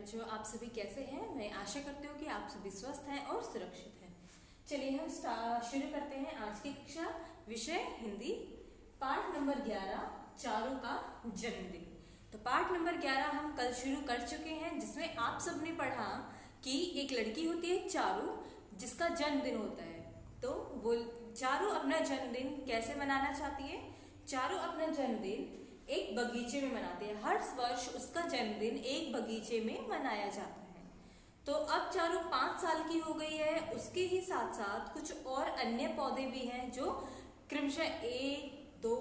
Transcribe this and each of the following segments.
बच्चों, आप सभी कैसे हैं? मैं आशा करती हूँ कि आप सभी स्वस्थ हैं और सुरक्षित हैं। चलिए हम शुरू करते हैं आज की कक्षा। विषय हिंदी, पाठ नंबर 11, चारू का जन्मदिन। तो पाठ नंबर 11 हम कल शुरू कर चुके हैं, जिसमें आप सबने पढ़ा कि एक लड़की होती है चारू, जिसका जन्मदिन होता है। तो वो चारू अपना जन्मदिन कैसे मनाना चाहती है? चारू अपना जन्मदिन एक बगीचे में मनाती है। हर वर्ष उसका जन्मदिन एक बगीचे में मनाया जाता है। तो अब चारू 5 साल की हो गई है। उसके ही साथ साथ कुछ और अन्य पौधे भी हैं जो क्रमशः 1, 2,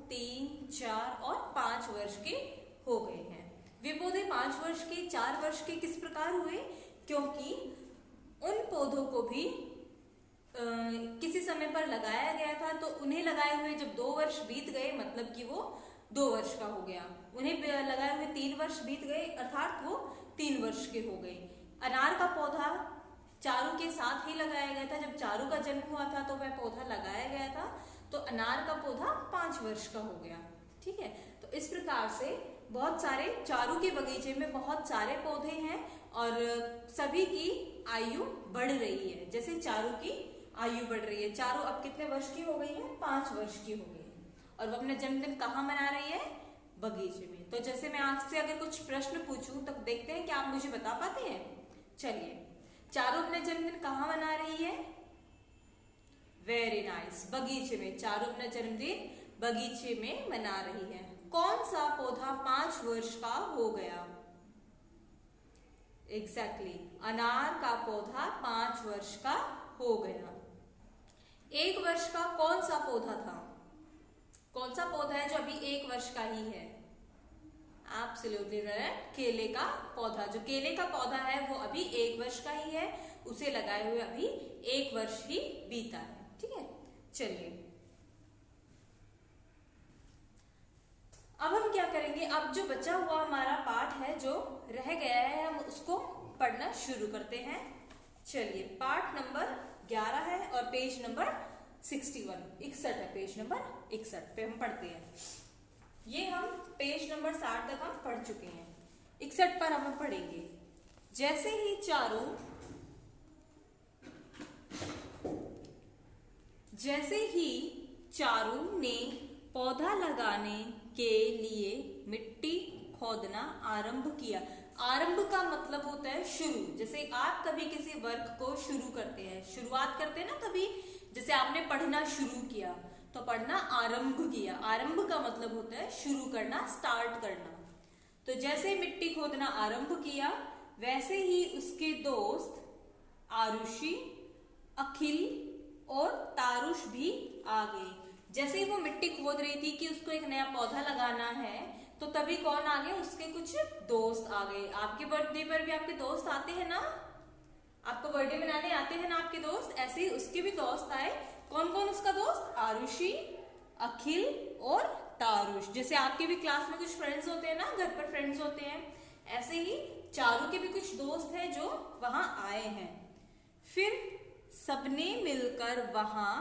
3, 4 और 5 वर्ष के हो गए हैं। वे पौधे 5 वर्ष के, 4 वर्ष के किस प्रकार हुए? क्योंकि उन पौधों को भी किसी समय पर लगाया गया था। तो उन्हें लगाए हुए जब 2 वर्ष बीत गए, मतलब कि वो 2 वर्ष का हो गया। उन्हें लगाए हुए 3 वर्ष बीत गए, अर्थात वो 3 वर्ष के हो गए। अनार का पौधा चारू के साथ ही लगाया गया था। जब चारू का जन्म हुआ था तो वह पौधा लगाया गया था। तो अनार का पौधा 5 वर्ष का हो गया। ठीक है, तो इस प्रकार से बहुत सारे चारू के बगीचे में बहुत सारे पौधे हैं और सभी की आयु बढ़ रही है। जैसे चारू की आयु बढ़ रही है। चारू अब कितने वर्ष की हो गई है? 5 वर्ष की हो गई है। और वो अपना जन्मदिन कहाँ मना रही है? बगीचे में। तो जैसे मैं आपसे अगर कुछ प्रश्न पूछूं तो देखते हैं कि आप मुझे बता पाते हैं। चलिए, चारू अपना जन्मदिन कहाँ मना रही है? वेरी नाइस, बगीचे में। चारू अपना जन्मदिन बगीचे में मना रही है। कौन सा पौधा 5 वर्ष का हो गया? एग्जैक्टली, अनार का पौधा 5 वर्ष का हो गया। 1 वर्ष का कौन सा पौधा था? कौन सा पौधा है जो अभी 1 वर्ष का ही है? एब्सोल्युटली राइट, केले का पौधा। जो केले का पौधा है वो अभी 1 वर्ष का ही है। उसे लगाए हुए अभी 1 वर्ष ही बीता है। ठीक है, चलिए अब हम क्या करेंगे? अब जो बचा हुआ हमारा पाठ है, जो रह गया है, हम उसको पढ़ना शुरू करते हैं। चलिए, पाठ नंबर 11 है और पेज नंबर 61 है। पेज नंबर 61 पे हम पढ़ते हैं। ये हम पेज नंबर 60 तक हम पढ़ चुके हैं। 61 पर हम पढ़ेंगे। जैसे ही चारू ने पौधा लगाने के लिए मिट्टी खोदना आरंभ किया। आरंभ का मतलब होता है शुरू। जैसे आप कभी किसी वर्क को शुरू करते हैं, शुरुआत करते हैं ना कभी, जैसे आपने पढ़ना शुरू किया तो पढ़ना आरंभ किया। आरंभ का मतलब होता है शुरू करना, स्टार्ट करना। तो जैसे मिट्टी खोदना आरंभ किया, वैसे ही उसके दोस्त आरुषि, अखिल और तारुष भी आ गए। जैसे ही वो मिट्टी खोद रही थी कि उसको एक नया पौधा लगाना है, तो तभी कौन आ गए? उसके कुछ दोस्त आ गए। आपके बर्थडे पर भी आपके दोस्त आते हैं ना? आपको बर्थडे मनाने आते हैं ना आपके दोस्त? ऐसे ही उसके भी दोस्त आए। कौन कौन उसका दोस्त? आरुषि, अखिल और तारुष। जैसे आपके भी क्लास में कुछ फ्रेंड्स होते हैं ना, घर पर फ्रेंड्स होते हैं, ऐसे ही चारू के भी कुछ दोस्त हैं जो वहां आए हैं। फिर सबने मिलकर वहां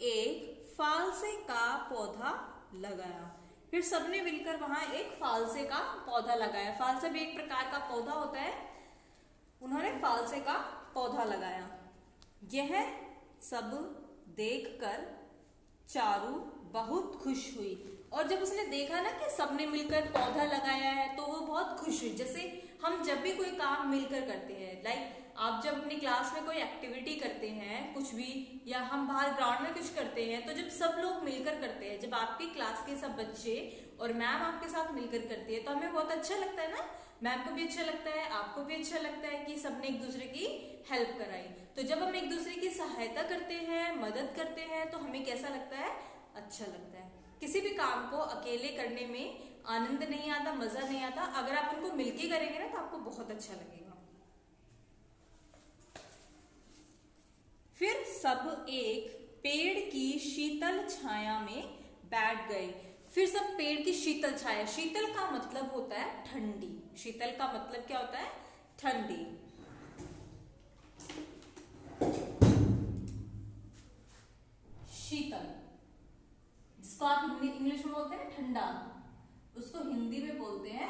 एक फालसे का पौधा लगाया। फिर सबने मिलकर वहां एक फालसे का पौधा लगाया। फालसा भी एक प्रकार का पौधा होता है। उन्होंने फालसे का पौधा लगाया। यह सब देखकर चारू बहुत खुश हुई। और जब उसने देखा ना कि सबने मिलकर पौधा लगाया है, तो वो बहुत खुश हुई। जैसे हम जब भी कोई काम मिलकर करते हैं, लाइक आप जब अपनी क्लास में कोई एक्टिविटी करते हैं, कुछ भी, या हम बाहर ग्राउंड में कुछ करते हैं, तो जब सब लोग मिलकर करते हैं, जब आपकी क्लास के सब बच्चे और मैम आपके साथ मिलकर करती है, तो हमें बहुत अच्छा लगता है ना। मैम को भी अच्छा लगता है, आपको भी अच्छा लगता है कि सबने एक दूसरे की हेल्प कराई। तो जब हम एक दूसरे की सहायता करते हैं, मदद करते हैं, तो हमें कैसा लगता है? अच्छा लगता है। किसी भी काम को अकेले करने में आनंद नहीं आता, मजा नहीं आता। अगर आप उनको मिलके करेंगे ना तो आपको बहुत अच्छा लगेगा। फिर सब एक पेड़ की शीतल छाया में बैठ गए। फिर सब पेड़ की शीतल छाया। शीतल का मतलब होता है ठंडी। शीतल का मतलब क्या होता है? ठंडी। शीतल, जिसको आप इंग्लिश में बोलते हैं ठंडा, उसको हिंदी में बोलते हैं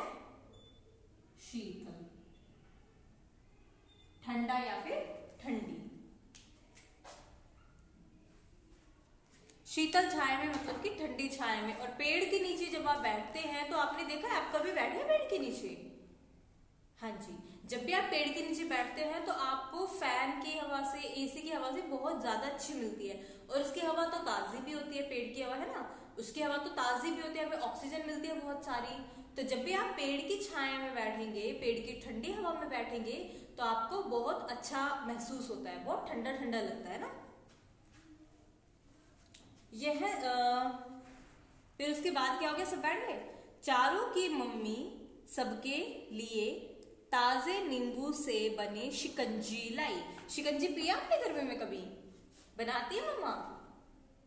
शीतल। ठंडा या फिर ठंडी। शीतल छाया में मतलब कि ठंडी छाया में। और पेड़ के नीचे जब आप बैठते हैं तो आपने देखा है, आप कभी बैठे हैं पेड़ के नीचे? हाँ जी, जब भी आप पेड़ के नीचे बैठते हैं तो आपको फैन की हवा से, एसी की हवा से बहुत ज्यादा अच्छी मिलती है। और उसकी हवा तो ताजी भी होती है, पेड़ की हवा है ना, उसकी हवा तो ताजी भी होती है, हमें ऑक्सीजन मिलती है बहुत सारी। तो जब भी आप पेड़ की छाया में बैठेंगे, पेड़ की ठंडी हवा में बैठेंगे, तो आपको बहुत अच्छा महसूस होता है, बहुत ठंडा ठंडा लगता है ना। यह फिर उसके बाद क्या हो गया, सब बैठ गए। चारों की मम्मी सबके लिए ताजे नींबू से बने शिकंजी लाई। शिकंजी पिया आपने घर में कभी? बनाती है मम्मा?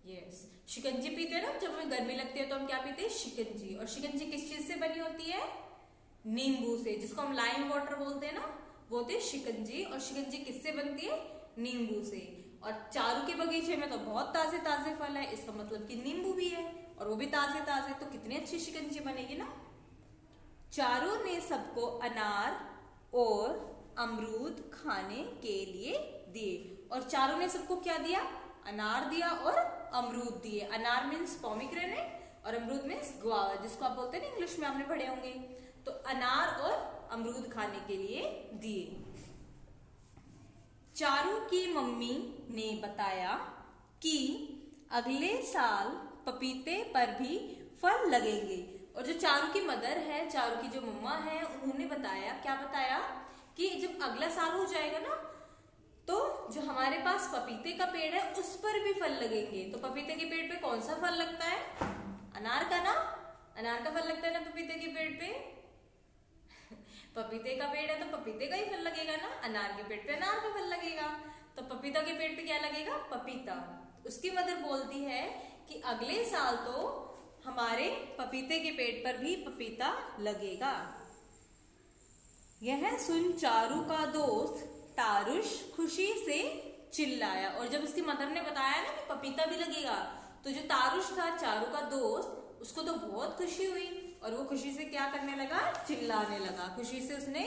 यस, शिकंजी पीते हैं ना, जब हमें गर्मी लगती है तो हम क्या पीते हैं? शिकंजी। और शिकंजी किस चीज से बनी होती है? नींबू से, जिसको हम लाइम वाटर बोलते हैं ना, वो होती है शिकंजी। और शिकंजी किससे बनती है? नींबू से। और चारू के बगीचे में तो बहुत ताजे ताजे फल है, इसका मतलब कि नींबू भी है और वो भी ताजे ताजे, तो कितनी अच्छी शिकंजी बनेगी ना। चारू ने सबको अनार और अमरूद खाने के लिए दिए। और चारू ने सबको क्या दिया? अनार दिया और अमरूद दिए। अनार मीन्स पोमीग्रेनेट और अमरूद मीन्स गुआवा, जिसको आप बोलते हैं ना, इंग्लिश में आपने पढ़े होंगे। तो अनार और अमरूद खाने के लिए दिए। चारू की मम्मी ने बताया कि अगले साल पपीते पर भी फल लगेंगे। और जो चारू की मदर है, चारू की जो मम्मा है, उन्होंने बताया, क्या बताया कि जब अगला साल हो जाएगा ना, तो जो हमारे पास पपीते का पेड़ है उस पर भी फल लगेंगे। तो पपीते के पेड़ पे कौन सा फल लगता है? अनार का ना, अनार का फल लगता है ना पपीते के पेड़ पे। पपीते का पेड़ है तो पपीते का ही फल लगेगा ना, अनार के पेड़ पे अनार का फल लगेगा। तो पपीता के पेड़ पे क्या लगेगा? पपीता। उसकी मदर बोलती है कि अगले साल तो हमारे पपीते के पेड़ पर भी पपीता लगेगा। यह सुन चारू का दोस्त तारुश खुशी से चिल्लाया। और जब उसकी मदर ने बताया ना कि पपीता भी लगेगा, तो जो तारुश था, चारू का दोस्त, उसको तो बहुत खुशी हुई और वो खुशी से क्या करने लगा? चिल्लाने लगा। खुशी से उसने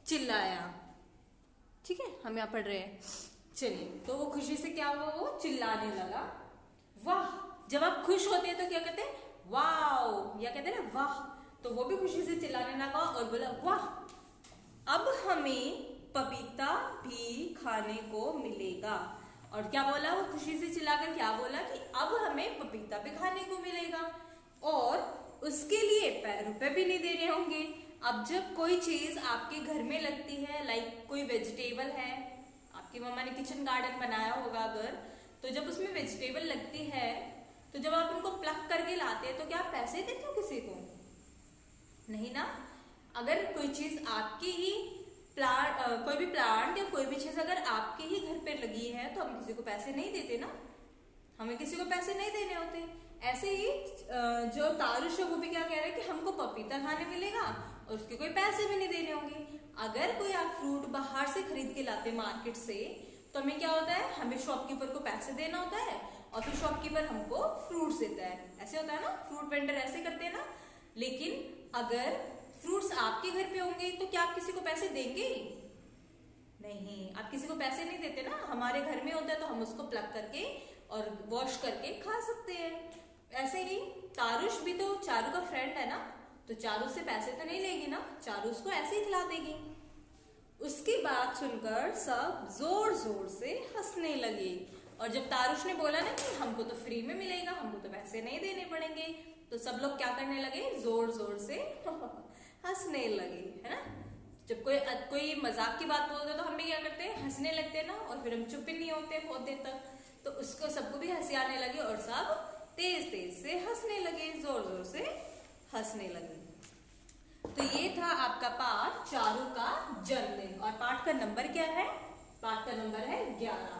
चिल्लाया। ठीक है, हम यहाँ पढ़ रहे हैं। चलिए, तो वो खुशी से क्या हुआ? वो चिल्लाने लगा। वाह! जब आप खुश होते हैं तो क्या कहते हैं? वाह! या कहते हैं ना वाह। तो वो भी खुशी से चिल्लाने लगा और बोला, वाह, अब हमें पपीता भी खाने को मिलेगा। और क्या बोला वो? खुशी से चिल्लाकर क्या बोला कि अब हमें पपीता भी खाने को मिलेगा और उसके लिए रुपए भी नहीं देने होंगे। अब जब कोई चीज आपके घर में लगती है, लाइक कोई वेजिटेबल है, आपकी मम्मा ने किचन गार्डन बनाया होगा अगर, तो जब उसमें वेजिटेबल लगती है, तो जब आप उनको प्लक करके लाते हैं तो क्या आप पैसे देते हो किसी को? नहीं ना। अगर कोई चीज आपकी ही कोई भी प्लांट या कोई भी चीज अगर आपके ही घर पे लगी है तो हम किसी को पैसे नहीं देते ना, हमें किसी को पैसे नहीं देने होते। ऐसे ही जो तारुश है वो भी क्या कह रहा है कि हमको पपीता खाने मिलेगा और उसके कोई पैसे भी नहीं देने होंगे। अगर कोई आप फ्रूट बाहर से खरीद के लाते मार्केट से, तो हमें क्या होता है? हमें शॉपकीपर को पैसे देना होता है और फिर शॉपकीपर हमको फ्रूट्स देता है। ऐसे होता है ना, फ्रूट वेंडर ऐसे करते हैं ना। लेकिन अगर फ्रूट्स आपके घर पे होंगे तो क्या आप किसी को पैसे देंगे? नहीं, आप किसी को पैसे नहीं देते ना। हमारे घर में होता है तो हम उसको प्लग करके और वॉश करके खा सकते हैं। ऐसे ही तारुश भी तो चारू का फ्रेंड है ना, तो चारू से पैसे तो नहीं लेगी ना, चारू उसको ऐसे ही खिला देगी। उसकी बात सुनकर सब जोर जोर से हंसने लगे। और जब तारुश ने बोला ना कि हमको तो फ्री में मिलेगा, हमको तो पैसे नहीं देने पड़ेंगे, तो सब लोग क्या करने लगे? जोर जोर से हंसने लगे, है ना। जब कोई मजाक की बात बोलते तो हम भी क्या करते हैं? हंसने लगते हैं ना। और फिर हम चुप ही नहीं होते बहुत देर तक, तो उसको सबको भी हंसी आने लगी और सब तेज तेज से हंसने लगे, जोर जोर से हंसने लगे। तो ये था आपका पाठ चारू का जन्मदिन। और पाठ का नंबर क्या है? पाठ का नंबर है 11।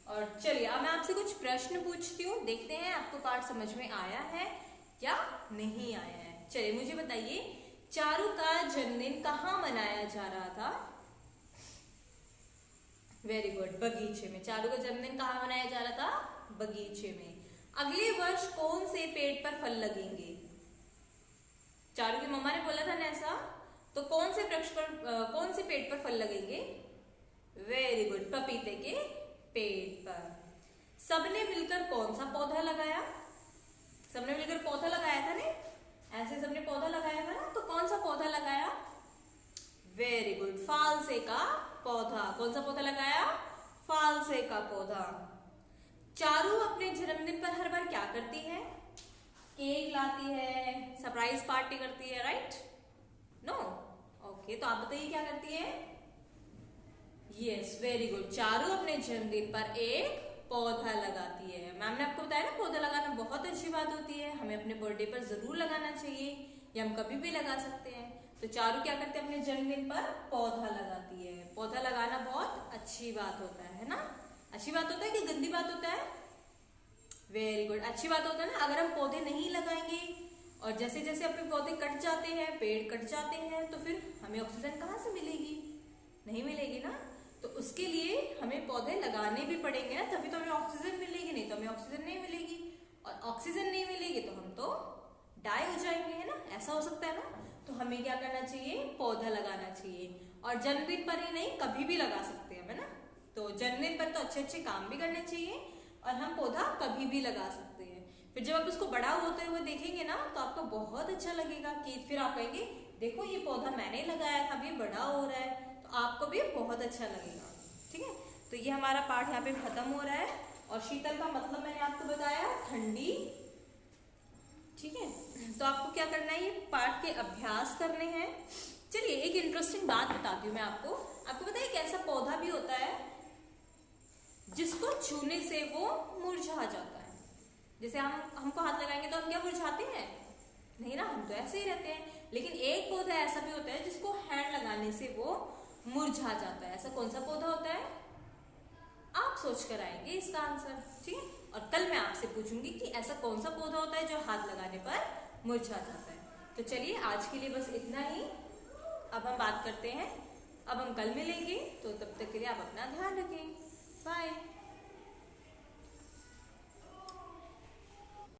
और चलिए अब मैं आपसे कुछ प्रश्न पूछती हूँ, देखते हैं आपको पाठ समझ में आया है या नहीं आया है। चलिए मुझे बताइए, चारू का जन्मदिन कहाँ मनाया जा रहा था? वेरी गुड, बगीचे में। चारू का जन्मदिन कहाँ मनाया जा रहा था? बगीचे में। अगले वर्ष कौन से पेड़ पर फल लगेंगे? चारू की मम्मा ने बोला था ना ऐसा, तो कौन से वृक्ष पर, कौन से पेड़ पर फल लगेंगे? वेरी गुड, पपीते के पेड़ पर। सबने मिलकर कौन सा पौधा लगाया? सबने मिलकर पौधा लगाया था ना, ऐसे सबने पौधा लगाया था ना, तो कौन सा पौधा लगाया? वेरी गुड, फालसे का पौधा। कौन सा पौधा लगाया? फालसे का पौधा। चारू अपने जन्मदिन पर हर बार क्या करती है? केक लाती है, सरप्राइज पार्टी करती है, राइट? नो? ओके, तो आप बताइए क्या करती है? यस, वेरी गुड, चारू अपने जन्मदिन पर एक पौधा लगाती है। मैम ने आपको बताया ना, पौधा लगाना बहुत अच्छी बात होती है, हमें अपने बर्थडे पर जरूर लगाना चाहिए, या हम कभी भी लगा सकते हैं। तो चारू क्या करते हैं? अपने जन्मदिन पर पौधा लगाती है। पौधा लगाना बहुत अच्छी बात होता है ना? अच्छी बात होता है कि गंदी बात होता है? वेरी गुड, अच्छी बात होता है ना। अगर हम पौधे नहीं लगाएंगे और जैसे जैसे अपने पौधे कट जाते हैं, पेड़ कट जाते हैं, तो फिर हमें ऑक्सीजन कहाँ से मिलेगी? नहीं मिलेगी ना। तो उसके लिए हमें पौधे लगाने भी पड़ेंगे ना, तभी तो हमें ऑक्सीजन मिलेगी, नहीं तो हमें ऑक्सीजन नहीं मिलेगी। और ऑक्सीजन नहीं मिलेगी तो हम तो डाई हो जाएंगे, है ना? ऐसा हो सकता है ना। तो हमें क्या करना चाहिए? पौधा लगाना चाहिए। और जन्मदिन पर ही नहीं, कभी भी लगा सकते हैं, है ना? तो जन्मदिन पर तो अच्छे अच्छे काम भी करने चाहिए, और हम पौधा कभी भी लगा सकते हैं। फिर जब आप उसको बड़ा होते हुए देखेंगे ना, तो आपको बहुत अच्छा लगेगा कि फिर आप कहेंगे देखो ये पौधा मैंने लगाया था, अभी बड़ा हो रहा है, तो आपको भी बहुत अच्छा लगेगा। ठीक है, तो ये हमारा पाठ यहाँ पे खत्म हो रहा है। और शीतल का मतलब मैंने आपको बताया, ठंडी। ठीक है, तो आपको क्या करना है? ये पाठ के अभ्यास करने हैं। चलिए एक इंटरेस्टिंग बात बताती हूँ मैं आपको। आपको पता है एक ऐसा पौधा भी होता है जिसको छूने से वो मुरझा जाता है। जैसे हमको हाथ लगाएंगे तो हम क्या मुरझाते हैं? नहीं ना, हम तो ऐसे ही रहते हैं। लेकिन एक पौधा ऐसा भी होता है जिसको हैंड लगाने से वो मुरझा जाता है। ऐसा कौन सा पौधा होता है? आप सोच कर आएंगे इसका आंसर। ठीक है, और कल मैं आपसे पूछूंगी कि ऐसा कौन सा पौधा होता है जो हाथ लगाने पर मुरझा जाता है। तो चलिए आज के लिए बस इतना ही। अब हम बात करते हैं, अब हम कल मिलेंगे, तो तब तक के लिए आप अपना ध्यान रखें। बाय।